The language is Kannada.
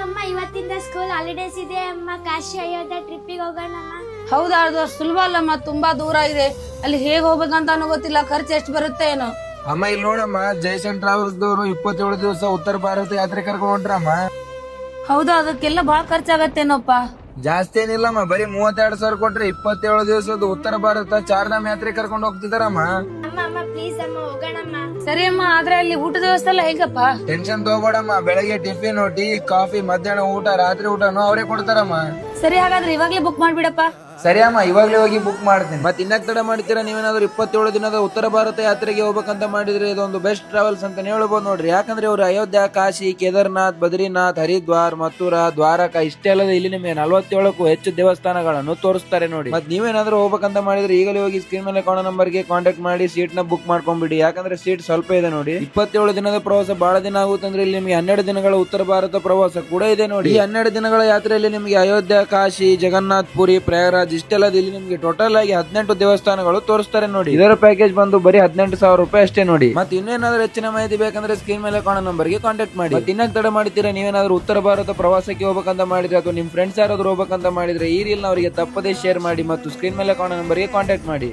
ಅಮ್ಮ ಇವತ್ತಿಂದ ಸ್ಕೂಲ್ ಹಾಲಿಡೇಸ್ ಇದೆ ಅಮ್ಮ. ಕಾಶಿ ಅಯೋಧ್ಯೆ ಟ್ರಿಪ್ಪಿಗೆ ಹೋಗೋಣ ಅಮ್ಮ. ಹೌದಾ, ಅದು ಅಷ್ಟ್ ಸುಲಭ ಅಲ್ಲಮ್ಮ, ತುಂಬಾ ದೂರ ಇದೆ. ಅಲ್ಲಿ ಹೇಗ್ ಹೋಗ್ಬೇಕಂತ ಗೊತ್ತಿಲ್ಲ, ಖರ್ಚು ಎಷ್ಟು ಬರುತ್ತೆ ಏನೋ. ಅಮ್ಮ ಇಲ್ಲಿ ನೋಡಮ್ಮ, ಜೈಸನ್ ಟ್ರಾವೆಲ್ಸ್ ದವರು 27 ದಿವಸ ಉತ್ತರ ಭಾರತ ಯಾತ್ರೆ ಕರ್ಕೊಂಡು ಹೊಂಟ್ರಮ್ಮ. ಹೌದಾ, ಅದಕ್ಕೆಲ್ಲ ಬಹಳ ಖರ್ಚಾಗತ್ತೇನೋಪ್ಪ. ಜಾಸ್ತಿ ಏನಿಲ್ಲಮ್ಮ, ಬರೀ 32,000 ಕೊಟ್ರೆ 27 ದಿವಸದ ಉತ್ತರ ಭಾರತ ಚಾರ್ಧಾಮ್ ಯಾತ್ರೆ ಕರ್ಕೊಂಡು ಹೋಗ್ತಿದಾರಮ್ಮ. ಅಮ್ಮ ಅಮ್ಮ ಪ್ಲೀಸ್ ಅಮ್ಮ ಹೋಗೋಣಮ್ಮ. ಸರಿ ಅಮ್ಮ, ಆದ್ರೆ ಅಲ್ಲಿ ಊಟದ ವ್ಯವಸ್ಥೆ ಎಲ್ಲ ಹೇಗಪ್ಪ? ಟೆನ್ಷನ್ ತಗೋಬೇಡಮ್ಮ, ಬೆಳಗ್ಗೆ ಟಿಫಿನ್, ಟೀ, ಕಾಫಿ, ಮಧ್ಯಾಹ್ನ ಊಟ, ರಾತ್ರಿ ಊಟನು ಅವರೇ ಕೊಡ್ತಾರಮ್ಮ. ಸರಿ, ಹಾಗಾದ್ರೆ ಇವಾಗ್ಲೇ ಬುಕ್ ಮಾಡ್ಬಿಡಪ್ಪ. ಸರಿ ಅಮ್ಮ, ಇವಾಗ್ಲೇ ಹೋಗಿ ಬುಕ್ ಮಾಡ್ತೀನಿ. ಮತ್ತೆ ಇನ್ನಕ್ಕೆ ತಡ ಮಾಡ್ತೀರಾ? ನೀವೇನಾದ್ರೂ 27 ದಿನದ ಉತ್ತರ ಭಾರತ ಯಾತ್ರೆಗೆ ಹೋಗ್ಬೇಕಂತ ಮಾಡಿದ್ರೆ ಇದೊಂದು ಬೆಸ್ಟ್ ಟ್ರಾವೆಲ್ಸ್ ಅಂತ ಹೇಳ್ಬೋದು ನೋಡ್ರಿ. ಯಾಕಂದ್ರೆ ಇವರು ಅಯೋಧ್ಯ, ಕಾಶಿ, ಕೇದಾರ್ನಾಥ್, ಬದ್ರಿನಾಥ್, ಹರಿದ್ವಾರ್, ಮಥುರಾ, ದ್ವಾರಕಾ ಇಷ್ಟೇ ಅಲ್ಲದೆ ಇಲ್ಲಿ ನಿಮಗೆ 47ಕ್ಕೂ ಹೆಚ್ಚು ದೇವಸ್ಥಾನಗಳನ್ನು ತೋರಿಸ್ತಾರೆ ನೋಡಿ. ಮತ್ತೆ ನೀವೇನಾದ್ರೂ ಹೋಗ್ಬೇಕಂತ ಮಾಡಿದ್ರೆ ಈಗಲೇ ಹೋಗಿ ಸ್ಕ್ರೀನ್ ಮೇಲೆ ಕಾಣೋ ನಂಬರ್ಗೆ ಕಾಂಟ್ಯಾಕ್ಟ್ ಮಾಡಿ ಸೀಟ್ ನ ಬುಕ್ ಮಾಡ್ಕೊಂಡ್ಬಿಡಿ. ಯಾಕಂದ್ರೆ ಸೀಟ್ ಸ್ವಲ್ಪ ಇದೆ ನೋಡಿ. 27 ದಿನದ ಪ್ರವಾಸ ಬಹಳ ದಿನ ಆಗುತ್ತೆ ಅಂದ್ರೆ ಇಲ್ಲಿ ನಿಮಗೆ 12 ದಿನಗಳ ಉತ್ತರ ಭಾರತ ಪ್ರವಾಸ ಕೂಡ ಇದೆ ನೋಡಿ. ಈ 12 ದಿನಗಳ ಯಾತ್ರೆಯಲ್ಲಿ ನಿಮಗೆ ಅಯೋಧ್ಯ, ಕಾಶಿ, ಜಗನ್ನಾಥ್ ಪುರಿ, ಪ್ರಯಾಗರಾಜ್ ಇಷ್ಟೆಲ್ಲ ಇಲ್ಲಿ ನಿಮಗೆ ಟೋಟಲ್ ಆಗಿ 18 ದೇವಸ್ಥಾನಗಳು ತೋರಿಸ್ತಾರೆ ನೋಡಿ. ಇದರ ಪ್ಯಾಕೇಜ್ ಬಂದು ಬರೀ 18,000 ರೂಪಾಯಿ ಅಷ್ಟೇ ನೋಡಿ. ಮತ್ತೆ ಇನ್ನೇನಾದ್ರೂ ಹೆಚ್ಚಿನ ಮಾಹಿತಿ ಬೇಕಂದ್ರೆ ಸ್ಕ್ರೀನ್ ಮೇಲೆ ಕಾಣೋ ನಂಬರ್ಗೆ ಕಾಂಟ್ಯಾಕ್ಟ್ ಮಾಡಿ. ಮತ್ತೆ ಇನ್ನಕ್ಕೆ ತಡ ಮಾಡ್ತೀರಾ? ನೀವೇನಾದ್ರೂ ಉತ್ತರ ಭಾರತ ಪ್ರವಾಸಕ್ಕೆ ಹೋಗ್ಬೇಕಂತ ಮಾಡಿದ್ರೆ ಅಥವಾ ನಿಮ್ ಫ್ರೆಂಡ್ಸ್ ಯಾರಾದ್ರೂ ಹೋಗ್ಬೇಕಂತ ಮಾಡಿದ್ರೆ ಈ ರೀಲ್ ಅವರಿಗೆ ತಪ್ಪದೇ ಶೇರ್ ಮಾಡಿ ಮತ್ತು ಸ್ಕ್ರೀನ್ ಮೇಲೆ ಕಾಣೋ ನಂಬರ್ಗೆ ಕಾಂಟ್ಯಾಕ್ಟ್ ಮಾಡಿ.